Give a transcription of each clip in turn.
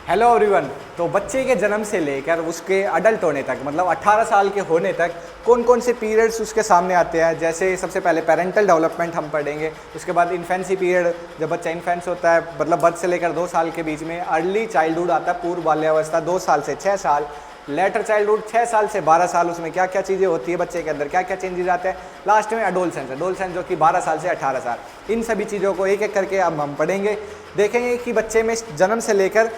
Hello everyone. तो बच्चे के जन्म से लेकर उसके अडल्ट होने तक मतलब 18 साल के होने तक कौन कौन से पीरियड्स उसके सामने आते हैं। जैसे सबसे पहले पेरेंटल डेवलपमेंट हम पढ़ेंगे, उसके बाद इन्फेंसी पीरियड जब बच्चा इन्फेंस होता है मतलब बर्थ से लेकर 2 साल के बीच में। अर्ली चाइल्डहुड आता है, पूर्व बाल्यावस्था 2 साल से 6 साल। लेटर चाइल्डहुड 6 साल से 12 साल, उसमें क्या क्या चीज़ें होती है बच्चे के अंदर, क्या क्या चेंजेस आते हैं। लास्ट में अडोलसेंस जो कि 12 साल से 18 साल। इन सभी चीज़ों को एक एक करके अब हम पढ़ेंगे, देखेंगे कि बच्चे में जन्म से लेकर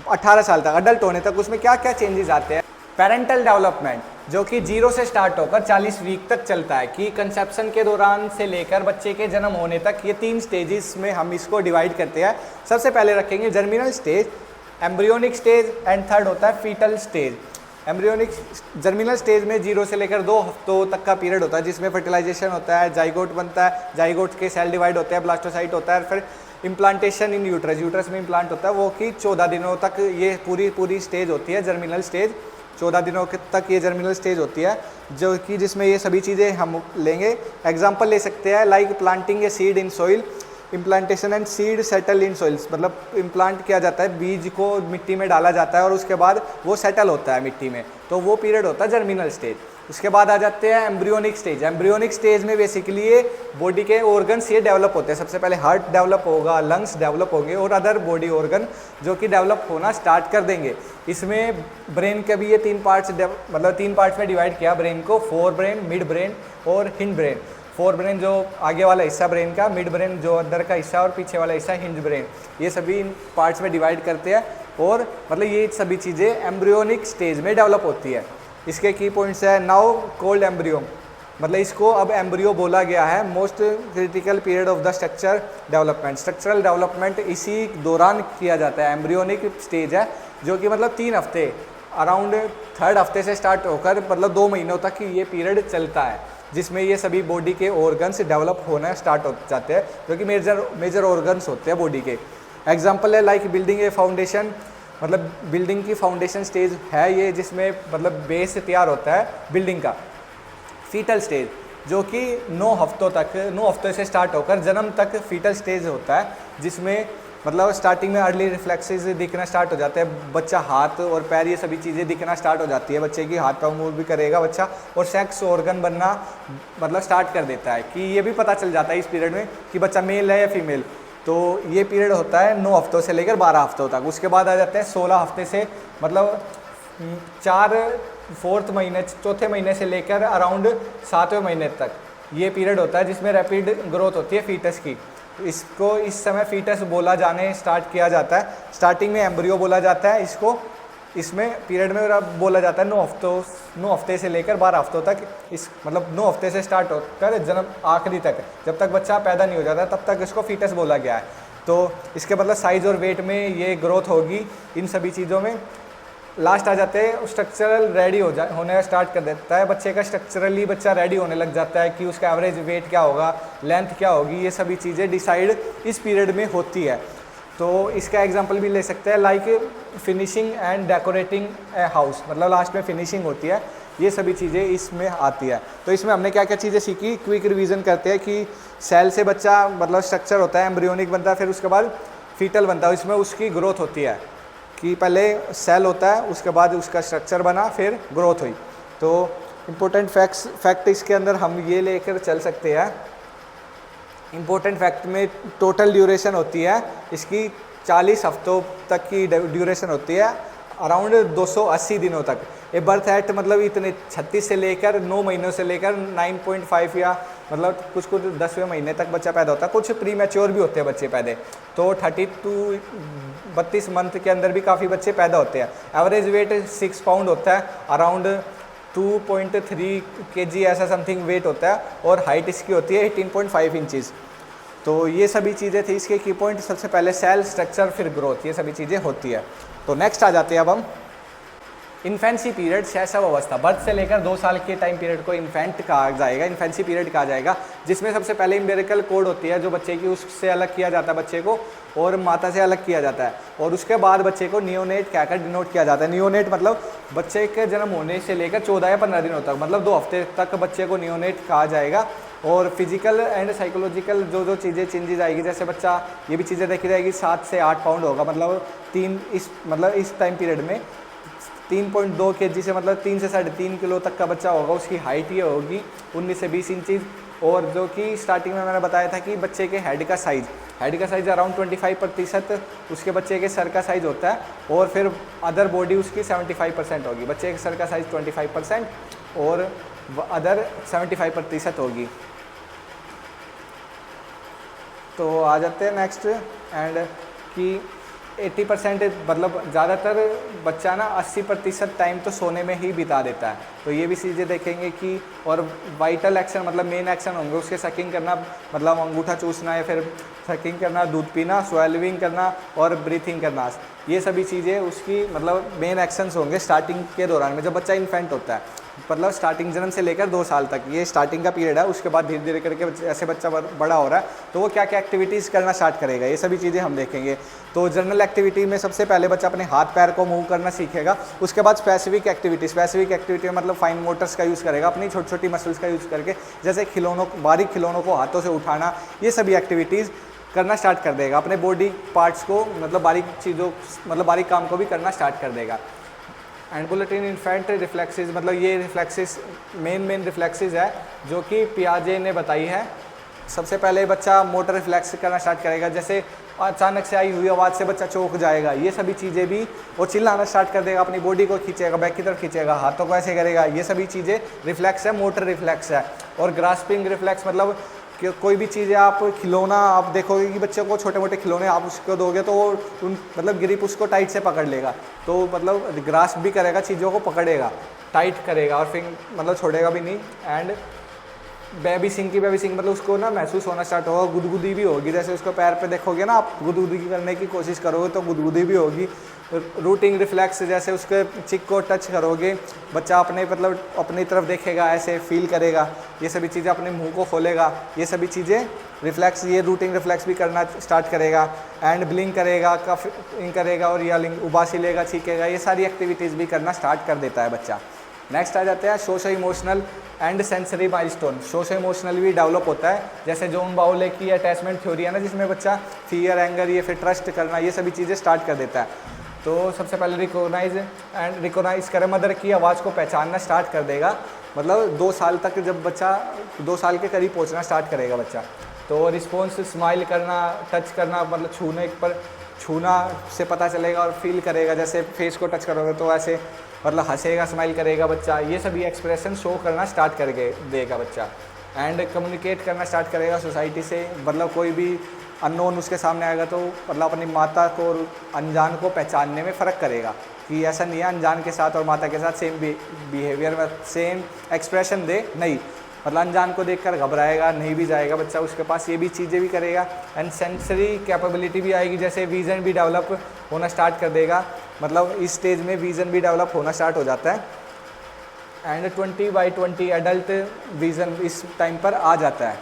18 साल तक अडल्ट होने तक उसमें क्या क्या चेंजेस आते हैं। पेरेंटल डेवलपमेंट जो कि 0 से स्टार्ट होकर 40 वीक तक चलता है, कि कंसेप्शन के दौरान से लेकर बच्चे के जन्म होने तक ये 3 स्टेजेस में हम इसको डिवाइड करते हैं। सबसे पहले रखेंगे germinal stage, embryonic stage and third होता है foetal stage. Embryonic germinal stage में 0 से लेकर 2 हफ्तों तक का पीरियड होता है, जिसमें फर्टिलाइजेशन होता है, जाइगोट बनता है, जाइगोट के सेल डिवाइड होते हैं, ब्लास्टोसाइट होता है, फिर इम्प्लांटेशन इन यूट्रस में इम्प्लांट होता है, वो कि 14 दिनों तक ये पूरी स्टेज होती है जर्मिनल स्टेज। 14 दिनों तक ये जर्मिनल स्टेज होती है, जो कि जिसमें ये सभी चीज़ें हम लेंगे। एग्जांपल ले सकते हैं like planting a seed in soil, implantation and seed settle in soils, मतलब इम्प्लांट किया जाता है, बीज को मिट्टी में डाला जाता है और उसके बाद वो सेटल होता है मिट्टी में, तो वो पीरियड होता है जर्मिनल स्टेज। उसके बाद आ जाते हैं एम्ब्रियोनिक स्टेज। एम्ब्रियोनिक स्टेज में बेसिकली ये बॉडी के ऑर्गन्स ये डेवलप होते हैं। सबसे पहले हार्ट डेवलप होगा, लंग्स डेवलप होंगे और अदर बॉडी ऑर्गन जो कि डेवलप होना स्टार्ट कर देंगे। इसमें ब्रेन के भी ये 3 पार्ट्स मतलब 3 पार्ट्स में डिवाइड किया ब्रेन को, फोर ब्रेन, मिड ब्रेन और हिंड ब्रेन। फोर ब्रेन जो आगे वाला हिस्सा ब्रेन का, मिड ब्रेन जो अंदर का हिस्सा और पीछे वाला हिस्सा हिंज ब्रेन, ये सभी इन पार्ट्स में डिवाइड करते हैं और मतलब ये सभी चीज़ें एम्ब्रियोनिक स्टेज में डेवलप होती है। इसके की पॉइंट्स है नाउ कोल्ड एम्ब्रियो, मतलब इसको अब एम्ब्रियो बोला गया है। Most critical period of the structure development, structural development इसी दौरान किया जाता है। एम्ब्रियोनिक स्टेज है जो कि मतलब 3 हफ्ते, अराउंड 3rd हफ्ते से स्टार्ट होकर मतलब 2 महीनों तक ये पीरियड चलता है, जिसमें ये सभी बॉडी के ऑर्गन्स डेवलप होना स्टार्ट हो जाते हैं, जो कि मेजर ऑर्गन्स होते हैं बॉडी के। एग्जाम्पल है लाइक बिल्डिंग ए फाउंडेशन, मतलब बिल्डिंग की फाउंडेशन स्टेज है ये, जिसमें मतलब बेस तैयार होता है बिल्डिंग का। फीटल स्टेज जो कि 9 हफ्तों से स्टार्ट होकर जन्म तक फीटल स्टेज होता है, जिसमें मतलब स्टार्टिंग में अर्ली रिफ्लेक्सेस दिखना स्टार्ट हो जाते हैं। बच्चा हाथ और पैर ये सभी चीज़ें दिखना स्टार्ट हो जाती है, बच्चे की हाथ पैर मूव भी करेगा बच्चा, और सेक्स ऑर्गन बनना मतलब स्टार्ट कर देता है, कि ये भी पता चल जाता है इस पीरियड में कि बच्चा मेल है या फीमेल। तो ये पीरियड होता है 9 हफ्तों से लेकर 12 हफ्तों तक। उसके बाद आ जाते हैं 16 हफ्ते से मतलब 4th महीने, चौथे महीने से लेकर अराउंड 7वें महीने तक ये पीरियड होता है, जिसमें रैपिड ग्रोथ होती है फीटस की। इसको इस समय फीटस बोला जाने स्टार्ट किया जाता है। स्टार्टिंग में एम्ब्रियो बोला जाता है इसको, इसमें पीरियड में बोला जाता है 9 हफ्ते से लेकर 12 हफ्तों तक। इस मतलब 9 हफ्ते से स्टार्ट होकर जन्म आखिरी तक, जब तक बच्चा पैदा नहीं हो जाता तब तक इसको फीटस बोला गया है। तो इसके मतलब साइज़ और वेट में ये ग्रोथ होगी इन सभी चीज़ों में। लास्ट आ जाते हैं स्ट्रक्चरल रेडी होने स्टार्ट कर देता है बच्चे का। स्ट्रक्चरली बच्चा रेडी होने लग जाता है कि उसका एवरेज वेट क्या होगा, लेंथ क्या होगी, ये सभी चीज़ें डिसाइड इस पीरियड में होती है। तो इसका एग्जांपल भी ले सकते हैं like finishing and decorating a house, मतलब लास्ट में फिनिशिंग होती है, ये सभी चीज़ें इसमें आती है। तो इसमें हमने क्या क्या चीज़ें सीखी, क्विक रिवीजन करते हैं कि सेल से बच्चा मतलब स्ट्रक्चर होता है, एम्ब्रियोनिक बनता है, फिर उसके बाद फीटल बनता है। इसमें उसकी ग्रोथ होती है कि पहले सेल होता है, उसके बाद उसका स्ट्रक्चर बना, फिर ग्रोथ हुई। तो इम्पोर्टेंट फैक्ट इसके अंदर हम ये लेकर चल सकते हैं। इम्पोर्टेंट फैक्ट में टोटल ड्यूरेशन होती है इसकी 40 हफ्तों तक की ड्यूरेशन होती है, अराउंड 280 दिनों तक। ए बर्थ एट मतलब इतने 36 से लेकर 9 महीनों से लेकर 9.5 या मतलब कुछ 10वें महीने तक बच्चा पैदा होता है। कुछ प्री मैच्योर भी होते हैं बच्चे पैदा, तो 32 मंथ के अंदर भी काफ़ी बच्चे पैदा होते हैं। एवरेज वेट 6 पाउंड होता है, अराउंड 2.3 kg ऐसा समथिंग वेट होता है, और हाइट इसकी होती है 18.5 इंचज़। तो ये सभी चीज़ें थी इसके की पॉइंट। सबसे पहले सेल, स्ट्रक्चर, फिर ग्रोथ, ये सभी चीज़ें होती है। तो नेक्स्ट आ जाते हैं अब हम इन्फेंसी पीरियड, शैशव अवस्था। बर्थ से लेकर 2 साल के टाइम पीरियड को इन्फेंट कहा जाएगा, इन्फेंसी पीरियड कहा जाएगा, जिसमें सबसे पहले इम्पेरिकल कोड होती है जो बच्चे की, उससे अलग किया जाता है बच्चे को, और माता से अलग किया जाता है। और उसके बाद बच्चे को नियोनेट कहकर डिनोट किया जाता है। नियोनेट मतलब बच्चे के जन्म होने से लेकर 14 या 15 दिनों तक, मतलब 2 हफ्ते तक बच्चे को नियोनेट कहा जाएगा। और फिजिकल एंड साइकोलॉजिकल जो जो चीज़ें चेंजेस आएगी, जैसे बच्चा ये भी चीज़ें देखी जाएगी 7 से 8 पाउंड होगा, मतलब इस टाइम पीरियड में 3.2 kg से मतलब 3 से 3.5 किलो तक का बच्चा होगा। उसकी हाइट ये होगी 19 से 20 इंचज़। और जो कि स्टार्टिंग में मैंने बताया था कि बच्चे के हेड का साइज़ अराउंड 25% उसके बच्चे के सर का साइज़ होता है, और फिर अदर बॉडी उसकी 75% होगी। बच्चे के सर का साइज़ 25% और अदर 75% होगी। तो आ जाते हैं नेक्स्ट एंड कि 80% मतलब ज़्यादातर बच्चा ना 80% टाइम तो सोने में ही बिता देता है। तो ये भी चीज़ें देखेंगे कि, और वाइटल एक्शन मतलब मेन एक्शन होंगे उसके, सकिंग करना मतलब अंगूठा चूसना या फिर सकिंग करना, दूध पीना, स्वेलविंग करना और ब्रीथिंग करना, ये सभी चीज़ें उसकी मतलब मेन एक्शंस होंगे स्टार्टिंग के दौरान में, जब बच्चा इन्फेंट होता है। मतलब स्टार्टिंग जन्म से लेकर 2 साल तक ये स्टार्टिंग का पीरियड है। उसके बाद धीरे धीरे करके ऐसे बच्चा बड़ा हो रहा है तो वो क्या क्या एक्टिविटीज़ करना स्टार्ट करेगा, ये सभी चीज़ें हम देखेंगे। तो जनरल एक्टिविटी में सबसे पहले बच्चा अपने हाथ पैर को मूव करना सीखेगा। उसके बाद स्पेसिफिक एक्टिविटी मतलब फाइन मोटर्स का यूज़ करेगा, अपनी छोटी छोटी मसल्स का यूज़ करके, जैसे बारीक खिलौनों को हाथों से उठाना, ये सभी एक्टिविटीज़ करना स्टार्ट कर देगा। अपने बॉडी पार्ट्स को मतलब बारीक काम को भी करना स्टार्ट कर देगा। एंड बुलेटिन इन्फेंट रिफ्लेक्सेस मतलब ये रिफ्लेक्सेस मेन रिफ्लेक्सेस है जो कि पियाजे ने बताई है। सबसे पहले बच्चा मोटर रिफ्लेक्स करना स्टार्ट करेगा, जैसे अचानक से आई हुई आवाज़ से बच्चा चौंक जाएगा, ये सभी चीज़ें भी, और चिल्लाना स्टार्ट कर देगा, अपनी बॉडी को खींचेगा, बैक की तरफ खींचेगा, हाथों को ऐसे करेगा, ये सभी चीज़ें रिफ्लेक्स है, मोटर रिफ्लेक्स है। और ग्रास्पिंग रिफ्लेक्स मतलब कि कोई भी चीज़ें आप खिलौना आप देखोगे कि बच्चे को छोटे मोटे खिलौने आप उसको दोगे तो वो मतलब ग्रिप उसको टाइट से पकड़ लेगा, तो मतलब ग्रास्प भी करेगा, चीज़ों को पकड़ेगा, टाइट करेगा और फिर मतलब छोड़ेगा भी नहीं। एंड बेबी सिंग मतलब उसको ना महसूस होना स्टार्ट होगा, गुदगुदी भी होगी, जैसे उसको पैर पे देखोगे ना आप, गुदगुदी करने की कोशिश करोगे तो गुदगुदी भी होगी। रूटिंग रिफ्लेक्स, जैसे उसके चिक को टच करोगे बच्चा अपनी तरफ देखेगा, ऐसे फील करेगा, ये सभी चीज़ें, अपने मुंह को खोलेगा, ये सभी चीज़ें रिफ्लेक्स, ये रूटिंग रिफ्लेक्स भी करना स्टार्ट करेगा। एंड ब्लिंक करेगा, कफिंग करेगा और यलिंग, उबासी लेगा, छीकेगा, ये सारी एक्टिविटीज़ भी करना स्टार्ट कर देता है बच्चा। नेक्स्ट आ जाते हैं socio emotional and sensory milestone. Socio emotional भी डेवलप होता है, जैसे जॉन बाउले की अटैचमेंट थ्योरी है ना, जिसमें बच्चा फियर, एंगर, ये फिर ट्रस्ट करना, ये सभी चीज़ें स्टार्ट कर देता है। तो सबसे पहले रिकॉग्नाइज करे, मदर की आवाज़ को पहचानना स्टार्ट कर देगा। मतलब 2 साल तक जब बच्चा 2 साल के करीब पहुंचना स्टार्ट करेगा बच्चा, तो रिस्पॉन्स, स्माइल करना, टच करना, मतलब छूना से पता चलेगा और फील करेगा, जैसे फेस को टच करोगे तो ऐसे मतलब हंसेगा, स्माइल करेगा बच्चा, ये सभी एक्सप्रेशन शो करना स्टार्ट करके देगा बच्चा। एंड कम्युनिकेट करना स्टार्ट करेगा सोसाइटी से, मतलब कोई भी अननोन उसके सामने आएगा तो मतलब अपनी माता को और अनजान को पहचानने में फ़र्क करेगा कि ऐसा नहीं है अनजान के साथ और माता के साथ सेम बिहेवियर में सेम एक्सप्रेशन दे, नहीं, मतलब अनजान को देखकर घबराएगा नहीं भी जाएगा बच्चा उसके पास, ये भी चीज़ें भी करेगा। एंड सेंसरी कैपेबिलिटी भी आएगी, जैसे विज़न भी डेवलप होना स्टार्ट कर देगा, मतलब इस स्टेज में विज़न भी डेवलप होना स्टार्ट हो जाता है। एंड 20/20 एडल्ट विज़न इस टाइम पर आ जाता है,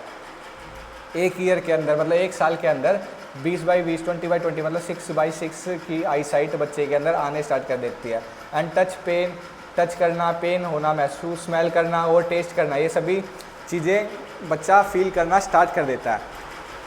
1 ईयर के अंदर, मतलब 1 साल के अंदर 20/20 20/20 मतलब 6/6 की आई साइट बच्चे के अंदर आने स्टार्ट कर देती है। एंड टच करना, पेन होना महसूस, स्मेल करना और टेस्ट करना, ये सभी चीज़ें बच्चा फील करना स्टार्ट कर देता है।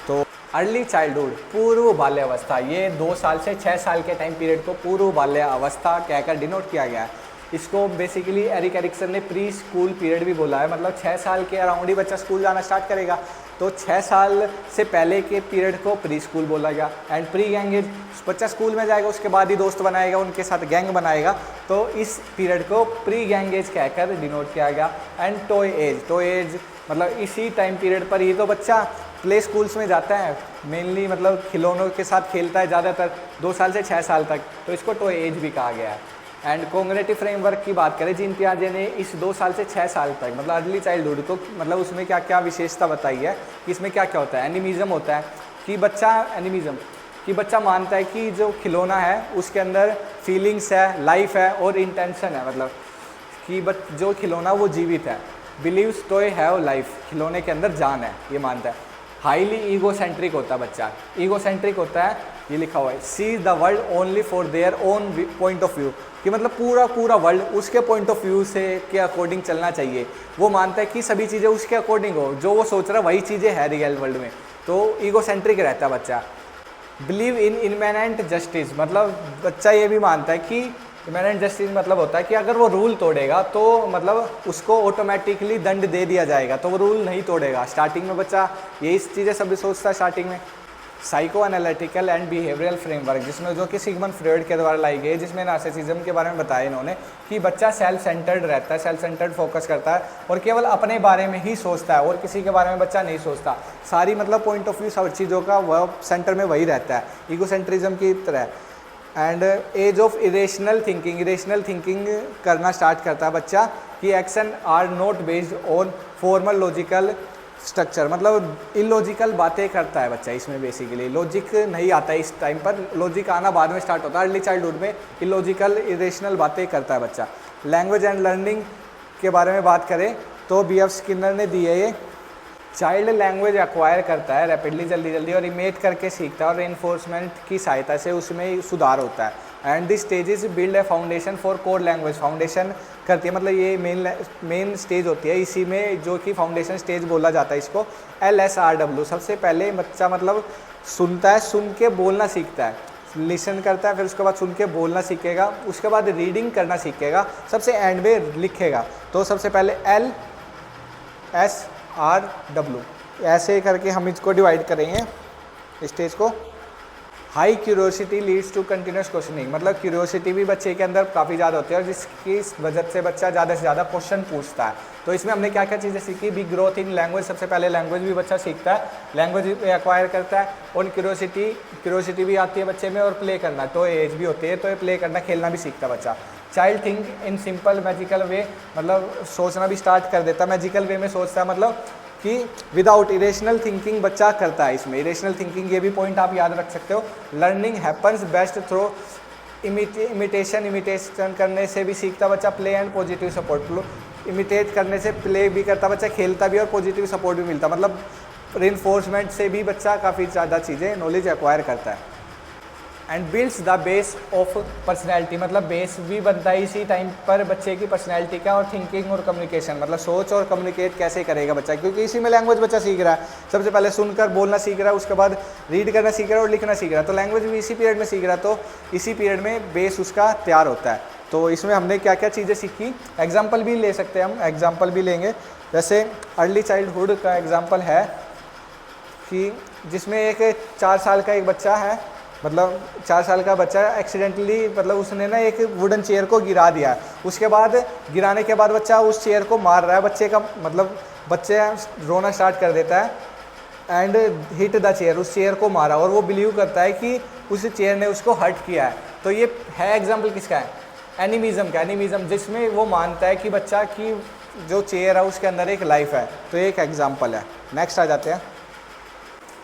तो अर्ली चाइल्डहुड, पूर्व बाल्यावस्था, ये 2 साल से 6 साल के टाइम पीरियड को पूर्व बाल्यावस्था कहकर डिनोट किया गया है। इसको बेसिकली एरिक एरिक्सन ने प्री स्कूल पीरियड भी बोला है, मतलब 6 साल के अराउंड ही बच्चा स्कूल जाना स्टार्ट करेगा, तो 6 साल से पहले के पीरियड को प्री स्कूल बोला गया। एंड प्री गैंग एज, बच्चा स्कूल में जाएगा उसके बाद ही दोस्त बनाएगा, उनके साथ गैंग बनाएगा, तो इस पीरियड को प्री गैंग एज कहकर डिनोट किया गया। एंड टॉय एज मतलब इसी टाइम पीरियड पर ही तो बच्चा प्ले स्कूल्स में जाता है, मेनली मतलब खिलौनों के साथ खेलता है ज़्यादातर 2 साल से 6 साल तक, तो इसको टॉय एज भी कहा गया है। एंड कॉग्निटिव फ्रेमवर्क की बात करें, जीन पियाजे ने इस 2 साल से 6 साल तक मतलब अर्ली चाइल्डहुड को, मतलब उसमें क्या क्या विशेषता बताई है कि इसमें क्या क्या होता है। एनिमिज्म होता है कि बच्चा मानता है कि जो खिलौना है उसके अंदर फीलिंग्स है, लाइफ है और इंटेंशन है, मतलब कि जो खिलौना वो जीवित है। बिलीव्स टॉय हैव लाइफ, खिलौने के अंदर जान है, ये मानता है। हाईली ईगोसेंट्रिक होता है बच्चा, ईगोसेंट्रिक होता है ये लिखा हुआ है see the world only for their own point of view, कि मतलब पूरा वर्ल्ड उसके पॉइंट ऑफ व्यू से के अकॉर्डिंग चलना चाहिए। वो मानता है कि सभी चीज़ें उसके अकॉर्डिंग हो, जो वो सोच रहा है वही चीज़ें है रियल वर्ल्ड में। तो ईगोसेंट्रिक रहता है बच्चा। बिलीव इन इनमेनेंट जस्टिस, मतलब बच्चा ये भी मानता है कि इनमेनेंट जस्टिस मतलब होता है कि अगर वो रूल तोड़ेगा तो मतलब उसको ऑटोमेटिकली दंड दे दिया जाएगा, तो वो रूल नहीं तोड़ेगा। स्टार्टिंग में बच्चा यही चीज़ें सभी सोचता है स्टार्टिंग में। Psycho analytical and behavioural framework, जिसमें जो कि सिगमंड फ्रॉइड के द्वारा लाई गई, जिसमें नार्सिसिज्म के बारे में बताया इन्होंने कि बच्चा सेल्फ सेंटर्ड रहता है, सेल्फ सेंटर्ड फोकस करता है और केवल अपने बारे में ही सोचता है और किसी के बारे में बच्चा नहीं सोचता। सारी मतलब पॉइंट ऑफ व्यू सब चीज़ों का वह सेंटर में वही रहता है, ईगोसेंट्रिज्म की तरह। And age of irrational thinking करना स्टार्ट करता है बच्चा कि action are not based on formal logical structure, मतलब इलॉजिकल बातें करता है बच्चा। इसमें बेसिकली लॉजिक नहीं आता है इस टाइम पर, लॉजिक आना बाद में स्टार्ट होता है। अर्ली चाइल्डहुड में इलॉजिकल इरेशनल बातें करता है बच्चा। लैंग्वेज एंड लर्निंग के बारे में बात करें तो B.F. स्किनर ने दी है ये, चाइल्ड लैंग्वेज एक्वायर करता है रैपिडली, जल्दी और इमेट करके सीखता है और रेनफोर्समेंट की सहायता से उसमें सुधार होता है। And this stages build a foundation for core language, foundation करती है, मतलब ये मेन स्टेज होती है, इसी में जो कि फाउंडेशन स्टेज बोला जाता है इसको। LSRW, सबसे पहले बच्चा मतलब सुनता है, सुन के बोलना सीखता है, लिसन करता है, फिर उसके बाद सुन के बोलना सीखेगा, उसके बाद रीडिंग करना सीखेगा, सबसे एंड में लिखेगा। तो सबसे पहले LSRW ऐसे करके हम इसको डिवाइड करेंगे स्टेज को। High curiosity leads to continuous questioning, मतलब क्यूरियोसिटी भी बच्चे के अंदर काफ़ी ज़्यादा होती है और जिसकी वजह से बच्चा ज़्यादा से ज़्यादा क्वेश्चन पूछता है। तो इसमें हमने क्या क्या चीज़ें सीखी, बिग ग्रोथ इन लैंग्वेज, सबसे पहले लैंग्वेज भी बच्चा सीखता है, लैंग्वेज एक्वायर करता है और क्यूरियोसिटी भी आती है बच्चे में, और प्ले करना तो एज भी होती है, तो ये प्ले करना खेलना भी सीखता है बच्चा। Child think in simple magical way, मतलब सोचना भी स्टार्ट कर देता है, मैजिकल वे में सोचता है, मतलब कि विदाउट इरेशनल थिंकिंग बच्चा करता है। इसमें इरेशनल थिंकिंग ये भी पॉइंट आप याद रख सकते हो। Learning happens best through imitation करने से भी सीखता बच्चा। Play and positive support, imitate करने से प्ले भी करता बच्चा, खेलता भी और पॉजिटिव सपोर्ट भी मिलता, मतलब रेनफोर्समेंट से भी बच्चा काफ़ी ज़्यादा चीज़ें नॉलेज एक्वायर करता है। And builds the base of personality, मतलब बेस भी बनता है इसी टाइम पर बच्चे की पर्सनैलिटी का, और थिंकिंग और कम्युनिकेशन, मतलब सोच और कम्युनिकेट कैसे करेगा बच्चा, क्योंकि इसी में लैंग्वेज बच्चा सीख रहा है। सबसे पहले सुनकर बोलना सीख रहा है, उसके बाद रीड करना सीख रहा है और लिखना सीख रहा है, तो लैंग्वेज भी इसी पीरियड में सीख रहा है, तो इसी पीरियड में बेस उसका तैयार होता है। तो इसमें हमने क्या क्या चीज़ें सीखी, एग्जाम्पल भी ले सकते हैं हम, एग्जाम्पल भी लेंगे। जैसे अर्ली चाइल्डहुड का एग्जाम्पल है कि जिसमें एक 4 साल का एक बच्चा है, मतलब 4 साल का बच्चा एक्सीडेंटली, मतलब उसने ना एक वुडन चेयर को गिरा दिया, उसके बाद गिराने के बाद बच्चा उस चेयर को मार रहा है, बच्चे का मतलब बच्चे रोना स्टार्ट कर देता है एंड हिट द चेयर, उस चेयर को मारा, और वो बिलीव करता है कि उस चेयर ने उसको हर्ट किया है। तो ये है एग्जाम्पल किसका है, एनिमिज्म का, एनिमिज्म, जिसमें वो मानता है कि बच्चा की जो चेयर है उसके अंदर एक लाइफ है, तो ये एक एग्जाम्पल है। नेक्स्ट आ जाते हैं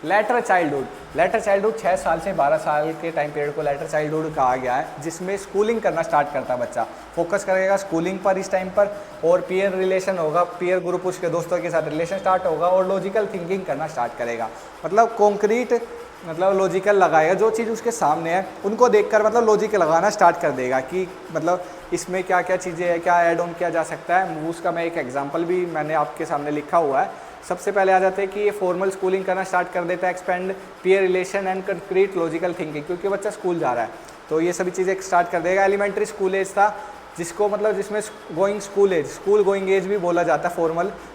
लेटर चाइल्डहुड 6 साल से 12 साल के टाइम पीरियड को लेटर चाइल्डहुड कहा गया है, जिसमें स्कूलिंग करना स्टार्ट करता है बच्चा, फोकस करेगा स्कूलिंग पर इस टाइम पर, और पीयर रिलेशन होगा, पीयर ग्रुप उसके दोस्तों के साथ रिलेशन स्टार्ट होगा, और लॉजिकल थिंकिंग करना स्टार्ट करेगा, मतलब कॉन्क्रीट, मतलब लॉजिकल लगाएगा, जो चीज़ उसके सामने है उनको देखकर मतलब लॉजिक लगाना स्टार्ट कर देगा कि मतलब इसमें क्या क्या चीज़ें हैं, क्या ऐड ऑन किया जा सकता है। उसका मैं एक एग्जांपल भी मैंने आपके सामने लिखा हुआ है। सबसे पहले आ जाते हैं कि ये फॉर्मल स्कूलिंग करना स्टार्ट कर देता है, expand peer relation and concrete logical thinking, क्योंकि बच्चा स्कूल जा रहा है तो ये सभी चीज़ें स्टार्ट कर देगा। एलिमेंट्री स्कूल एज था, जिसको मतलब जिसमें गोइंग स्कूल गोइंग एज भी बोला जाता है,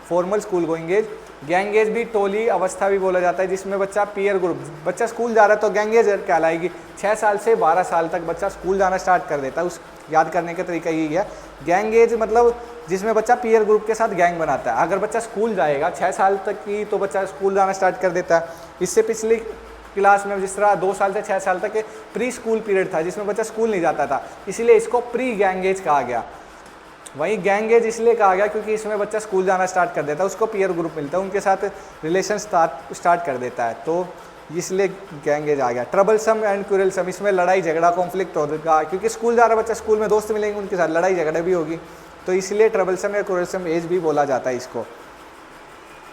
formal school going age. Gang age भी टोली अवस्था भी बोला जाता है, जिसमें बच्चा पीयर ग्रुप, बच्चा स्कूल जा रहा है तो गैंग एज कहलाएगी। 6 साल से 12 साल तक बच्चा स्कूल जाना स्टार्ट कर देता है, उस याद करने का तरीका यही है। गैंग एज मतलब जिसमें बच्चा पीयर ग्रुप के साथ गैंग बनाता है। अगर बच्चा स्कूल जाएगा 6 साल तक की, तो बच्चा स्कूल जाना स्टार्ट कर देता है। इससे पिछली क्लास में जिस तरह 2 साल से 6 साल तक प्री स्कूल पीरियड था, जिसमें बच्चा स्कूल नहीं जाता था, इसीलिए इसको प्री गैंग एज कहा गया। वहीं गैंग एज इसलिए कहा गया क्योंकि इसमें बच्चा स्कूल जाना स्टार्ट कर देता है, उसको पीयर ग्रुप मिलता है, उनके साथ रिलेशन स्टार्ट कर देता है, तो इसलिए गैंग एज आ गया। ट्रबलसम एंड क्यूरलसम, इसमें लड़ाई झगड़ा कॉन्फ्लिक्ट होगा, क्योंकि स्कूल जा रहा बच्चा, स्कूल में दोस्त मिलेंगे, उनके साथ लड़ाई झगड़ा भी होगी, तो इसलिए ट्रबलसम या क्यूरलसम एज भी बोला जाता है इसको।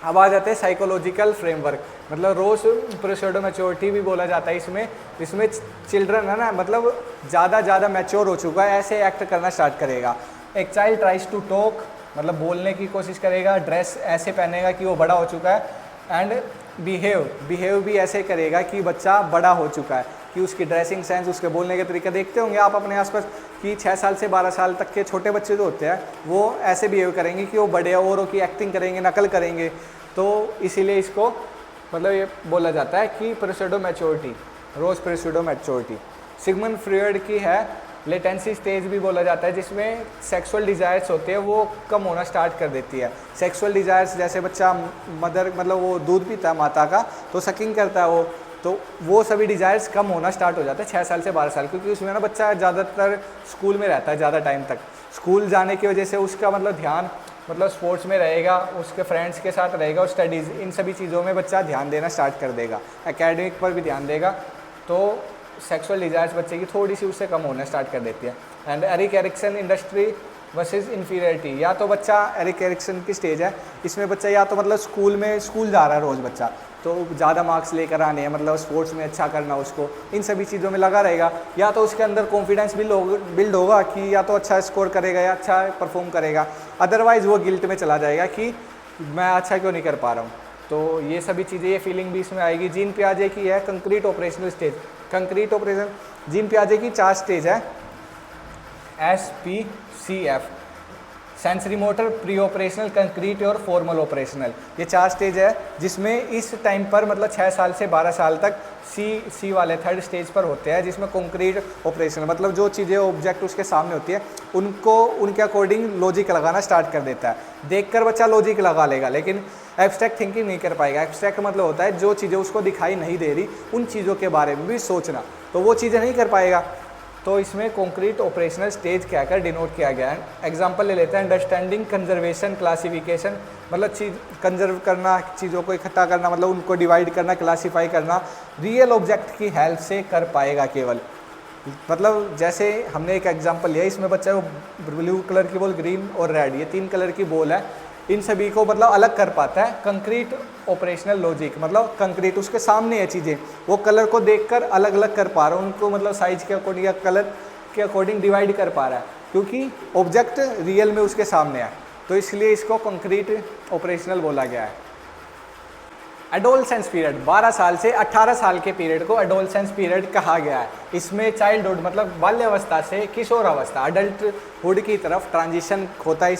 अब आ जाते हैं साइकोलॉजिकल फ्रेमवर्क, मतलब रोज प्रोसीडो मैच्योरिटी भी बोला जाता है इसमें। इसमें चिल्ड्रन है ना, मतलब ज़्यादा मैच्योर हो चुका है, ऐसे एक्ट करना स्टार्ट करेगा। एक चाइल्ड ट्राइज टू टॉक, मतलब बोलने की कोशिश करेगा, ड्रेस ऐसे पहनेगा कि वो बड़ा हो चुका है, एंड बिहेव भी ऐसे करेगा कि बच्चा बड़ा हो चुका है, कि उसकी ड्रेसिंग सेंस, उसके बोलने के तरीके देखते होंगे आप अपने आसपास कि 6 साल से 12 साल तक के छोटे बच्चे जो होते हैं वो ऐसे बिहेव करेंगे कि वो बड़े औरों की एक्टिंग करेंगे, नकल करेंगे। तो इसीलिए इसको मतलब ये बोला जाता है कि प्रोसीडो मैच्योरिटी, रोज प्रोसीडो मैच्योरिटी। सिगमंड फ्रॉयड की है लेटेंसी स्टेज भी बोला जाता है, जिसमें सेक्सुअल डिज़ायर्स होते हैं वो कम होना स्टार्ट कर देती है। सेक्सुअल डिज़ायर्स जैसे बच्चा मदर मतलब वो दूध पीता है माता का, तो सकिंग करता है वो सभी डिज़ायर्स कम होना स्टार्ट हो जाता है 6 साल से 12 साल, क्योंकि उसमें ना बच्चा ज़्यादातर स्कूल में रहता है ज़्यादा टाइम तक। स्कूल जाने की वजह से उसका मतलब ध्यान मतलब स्पोर्ट्स में रहेगा, उसके फ्रेंड्स के साथ रहेगा, और स्टडीज़ इन सभी चीज़ों में बच्चा ध्यान देना स्टार्ट कर देगा, एकेडमिक पर भी ध्यान देगा। तो सेक्सुअल डिज़ायर्स बच्चे की थोड़ी सी उससे कम होना स्टार्ट कर देती है। And Erik Erikson industry versus inferiority, या तो बच्चा एरिक एरिक्सन की स्टेज है, इसमें बच्चा या तो मतलब स्कूल जा रहा है रोज़ बच्चा, तो ज़्यादा मार्क्स लेकर आने हैं, मतलब स्पोर्ट्स में अच्छा करना उसको, इन सभी चीज़ों में लगा रहेगा, या तो उसके अंदर कॉन्फिडेंस बिल्ड होगा कि या तो अच्छा स्कोर करेगा या अच्छा परफॉर्म करेगा, अदरवाइज़ वो गिल्ट में चला जाएगा कि मैं अच्छा क्यों नहीं कर पा रहा हूँ। तो ये सभी चीज़ें, ये फीलिंग भी इसमें आएगी। जीन पियाजे की है concrete operational stage. Concrete operation Jean पियाजे की 4 स्टेज है, SPCF, sensory motor, pre operational, concrete और फॉर्मल ऑपरेशनल। ये 4 स्टेज है, जिसमें इस टाइम पर मतलब 6 साल से 12 साल तक सी वाले 3rd स्टेज पर होते हैं, जिसमें कंक्रीट ऑपरेशनल मतलब जो चीज़ें ऑब्जेक्ट उसके सामने होती है उनको उनके अकॉर्डिंग लॉजिक लगाना स्टार्ट कर देता है। देखकर बच्चा लॉजिक लगा लेगा, लेकिन एब्स्ट्रैक्ट थिंकिंग नहीं कर पाएगा। एब्स्ट्रैक्ट मतलब होता है जो चीज़ें उसको दिखाई नहीं दे रही उन चीज़ों के बारे में भी सोचना, तो वो चीज़ें नहीं कर पाएगा। तो इसमें कॉन्क्रीट ऑपरेशनल स्टेज कहकर डिनोट किया गया है। एग्जांपल ले लेते हैं, अंडरस्टैंडिंग, कंजर्वेशन, क्लासिफिकेशन, मतलब चीज़ कंजर्व करना, चीज़ों को इकट्ठा करना, मतलब उनको डिवाइड करना, क्लासीफाई करना, रियल ऑब्जेक्ट की हेल्प से कर पाएगा केवल। मतलब जैसे हमने एक एग्जांपल लिया, इसमें बच्चा ब्लू कलर की बॉल, ग्रीन और रेड, ये 3 कलर की बॉल है, इन सभी को मतलब अलग कर पाता है कंक्रीट ऑपरेशनल लॉजिक। मतलब कंक्रीट उसके सामने है चीज़ें, वो कलर को देखकर अलग अलग कर पा रहा है, उनको मतलब साइज के अकॉर्डिंग या कलर के अकॉर्डिंग डिवाइड कर पा रहा है, क्योंकि ऑब्जेक्ट रियल में उसके सामने है, तो इसलिए इसको कंक्रीट ऑपरेशनल बोला गया है। एडोलसेंस पीरियड, 12 साल से 18 साल के पीरियड को एडोलसेंस पीरियड कहा गया है। इसमें चाइल्डहुड मतलब बाल्यावस्था से किशोरावस्था, अडल्टहुड की तरफ ट्रांजिशन होता है।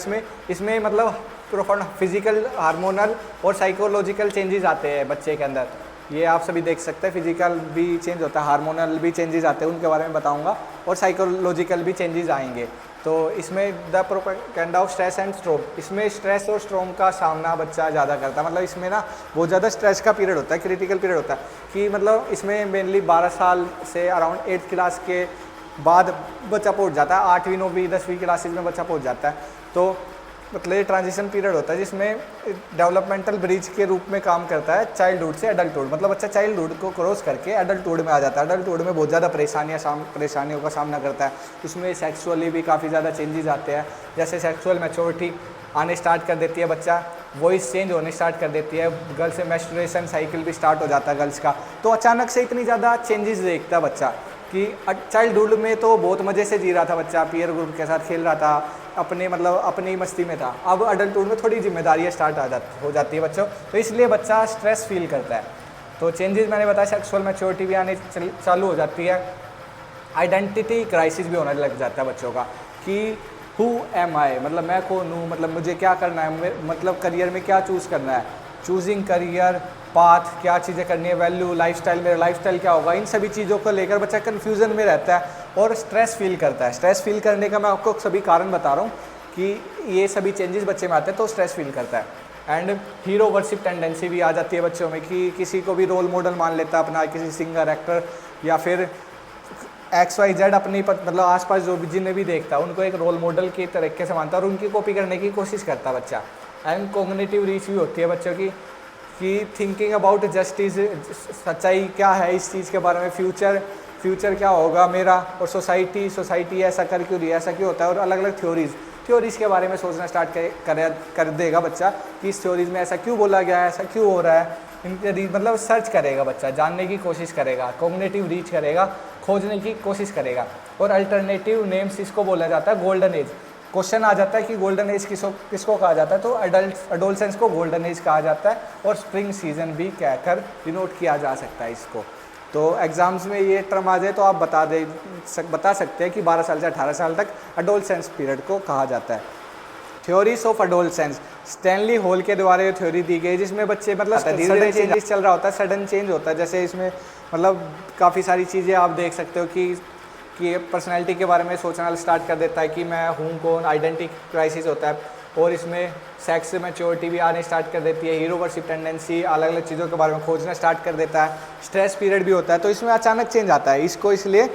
इसमें मतलब प्रोफाउंड फिजिकल, हार्मोनल और साइकोलॉजिकल चेंजेस आते हैं बच्चे के अंदर। ये आप सभी देख सकते हैं, फिजिकल भी चेंज होता है, हार्मोनल भी चेंजेस आते हैं, उनके बारे में बताऊंगा, और साइकोलॉजिकल भी चेंजेस आएंगे। तो इसमें the propaganda of stress and स्ट्रोम, इसमें स्ट्रेस और स्ट्रोम का सामना बच्चा ज़्यादा करता है। मतलब इसमें ना बहुत ज़्यादा स्ट्रेस का पीरियड होता है, क्रिटिकल पीरियड होता है, कि मतलब इसमें मेनली 12 साल से अराउंड 8th क्लास के बाद बच्चा पहुँच जाता है, 8वीं 9वीं 10वीं क्लासेज में बच्चा पहुँच जाता है। तो मतलब ये ट्रांजिशन पीरियड होता है, जिसमें डेवलपमेंटल ब्रिज के रूप में काम करता है चाइल्डहुड से एडल्टहुड। मतलब बच्चा चाइल्डहुड को क्रॉस करके एडल्टहुड में आ जाता है। एडल्टहुड में बहुत ज़्यादा परेशानियों का सामना करता है। इसमें सेक्सुअली भी काफ़ी ज़्यादा चेंजेस आते हैं, जैसे सेक्सुअल मैच्योरिटी आने स्टार्ट कर देती है, बच्चा वॉइस चेंज होने स्टार्ट कर देती है, गर्ल्स से मेंस्ट्रुएशन साइकिल भी स्टार्ट हो जाता है गर्ल्स का। तो अचानक से इतनी ज़्यादा चेंजेस देखता है बच्चा कि चाइल्डहुड में तो बहुत मज़े से जी रहा था बच्चा, पीयर ग्रुप के साथ खेल रहा था, अपनी मस्ती में था। अब अडल्टहुड में थोड़ी जिम्मेदारियाँ स्टार्ट हो जाती है बच्चों, तो इसलिए बच्चा स्ट्रेस फील करता है। तो चेंजेस मैंने बताया, सेक्सुअल मैच्योरिटी भी आने चालू हो जाती है। आइडेंटिटी क्राइसिस भी होने लग जाता है बच्चों का कि हु एम आई, मतलब मैं कौन हूँ, मतलब मुझे क्या करना है, मतलब करियर में क्या चूज़ करना है, चूजिंग करियर पाथ, क्या चीज़ें करनी है, वैल्यू, लाइफस्टाइल, मेरा लाइफस्टाइल क्या होगा, इन सभी चीज़ों को लेकर बच्चा कन्फ्यूज़न में रहता है और स्ट्रेस फील करता है। स्ट्रेस फील करने का मैं आपको सभी कारण बता रहा हूँ कि ये सभी चेंजेस बच्चे में आते हैं तो स्ट्रेस फील करता है। एंड हीरो वर्शिप टेंडेंसी भी आ जाती है बच्चों में कि किसी को भी रोल मॉडल मान लेता है अपना, किसी सिंगर, एक्टर या फिर XYZ अपनी मतलब आसपास जो भी जिन्हें भी देखता है उनको एक रोल मॉडल के तरीके से मानता है और उनकी कॉपी करने की कोशिश करता है बच्चा। एंड कॉग्निटिव रीच भी होती है बच्चों की कि थिंकिंग अबाउट जस्टिस, सच्चाई क्या है इस चीज़ के बारे में, फ्यूचर फ्यूचर क्या होगा मेरा, और सोसाइटी ऐसा कर क्यों रही है, ऐसा क्यों होता है, और अलग अलग थ्योरीज़ के बारे में सोचना स्टार्ट कर देगा बच्चा कि इस थ्योरीज़ में ऐसा क्यों बोला गया है, ऐसा क्यों हो रहा है, इनके मतलब सर्च करेगा बच्चा, जानने की कोशिश करेगा, कॉग्निटिव रीच करेगा, खोजने की कोशिश करेगा। और अल्टरनेटिव नेम्स इसको बोला जाता है गोल्डन एज। क्वेश्चन आ जाता है कि गोल्डन एज किसको कहा जाता है, तो अडोलसेंस को गोल्डन एज कहा जाता है, और स्प्रिंग सीजन भी कहकर डिनोट किया जा सकता है इसको। तो एग्ज़ाम्स में ये टर्म आ जाए तो आप बता सकते हैं कि 12 साल से 18 साल तक अडोलसेंस पीरियड को कहा जाता है। Theories of adolescence, Stanley hall के द्वारा ये थ्योरी दी गई, जिसमें बच्चे मतलब धीरे चेंजेस चल रहा होता है, सडन चेंज होता है। जैसे इसमें मतलब काफ़ी सारी चीज़ें आप देख सकते हो कि पर्सनैलिटी के बारे में सोचना स्टार्ट कर देता है कि मैं हूँ कौन, आइडेंटिटी क्राइसिस होता है, और इसमें सेक्स मैच्योरिटी भी आने स्टार्ट कर देती है, हीरो वर्शिप टेंडेंसी, अलग अलग चीज़ों के बारे में खोजना स्टार्ट कर देता है, स्ट्रेस पीरियड भी होता है। तो इसमें अचानक चेंज आता है, इसको इसलिए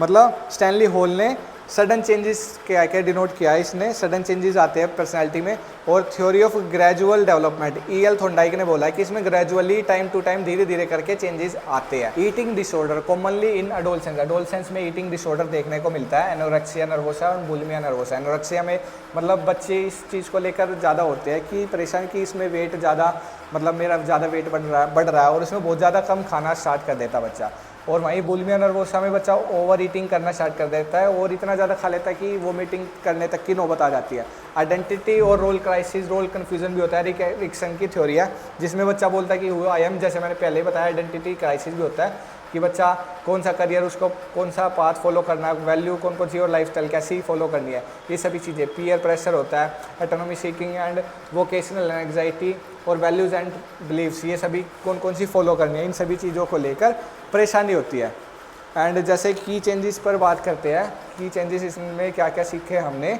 मतलब स्टैनली हॉल ने सडन चेंजेस क्या डिनोट किया है, इसने सडन चेंजेस आते हैं पर्सनैलिटी में। और theory of gradual development, E.L. Thorndike ने बोला है कि इसमें ग्रेजुअली टाइम टू टाइम धीरे धीरे करके चेंजेस आते हैं। Eating disorder commonly in adolescence में ईटिंग डिसऑर्डर देखने को मिलता है, एनोरेक्सिया नर्वोसा और बुलिमिया नर्वोसा। एनोरेक्सिया में मतलब बच्चे इस चीज़ को लेकर ज़्यादा होते हैं कि परेशान कि इसमें वेट ज़्यादा, मतलब मेरा ज़्यादा वेट बढ़ रहा है, और इसमें बहुत ज़्यादा कम खाना स्टार्ट कर देता बच्चा। और वहीं बुलिमिया नर्वोसा में बच्चा ओवर ईटिंग करना स्टार्ट कर देता है, और इतना ज़्यादा खा लेता है कि वोमिटिंग करने तक की नौबत आ जाती है। आइडेंटिटी और रोल क्राइसिस, रोल कन्फ्यूजन भी होता है, रिक्सन की थ्योरी है, जिसमें बच्चा बोलता है कि वो आई एम, जैसे मैंने पहले ही बताया, आइडेंटिटी क्राइसिस भी होता है कि बच्चा कौन सा करियर, उसको कौन सा पाथ फॉलो करना है, वैल्यू कौन कौन सी और लाइफस्टाइल कैसी फॉलो करनी है, ये सभी चीज़ें। पीयर प्रेशर होता है, autonomy seeking and vocational anxiety, और वैल्यूज़ एंड बिलीव्स, ये सभी कौन कौन सी फॉलो करनी है, इन सभी चीज़ों को लेकर परेशानी होती है। एंड जैसे की चेंजेस पर बात करते हैं, की चेंजेस इसमें क्या क्या सीखे हमने।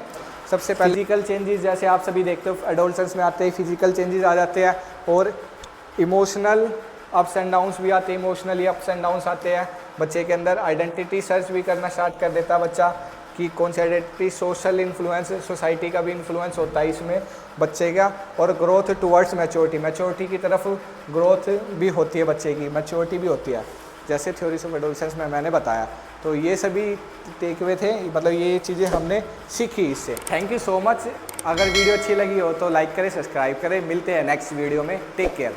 सबसे पहले फिजिकल चेंजेस, जैसे आप सभी देखते हो एडोलसेंस में आते हैं फिजिकल चेंजेस आ जाते हैं, और इमोशनल अप्स एंड डाउन्स भी आते हैं, इमोशनली अप्स एंड डाउन्स आते हैं बच्चे के अंदर। आइडेंटिटी सर्च भी करना स्टार्ट कर देता है बच्चा कि कौन सी आइडेंटिटी, सोशल इन्फ्लुएंस, सोसाइटी का भी इन्फ्लुएंस होता है इसमें बच्चे का। और ग्रोथ टुवर्ड्स मैच्योरिटी की तरफ ग्रोथ भी होती है बच्चे की, मैच्योरिटी भी होती है, जैसे थ्योरीज ऑफ एडोलसेंस में मैंने बताया। तो ये सभी टेक अवे थे, मतलब ये चीज़ें हमने सीखी इससे। Thank you so much. अगर वीडियो अच्छी लगी हो तो लाइक करें, सब्सक्राइब करें। मिलते हैं नेक्स्ट वीडियो में। Take care.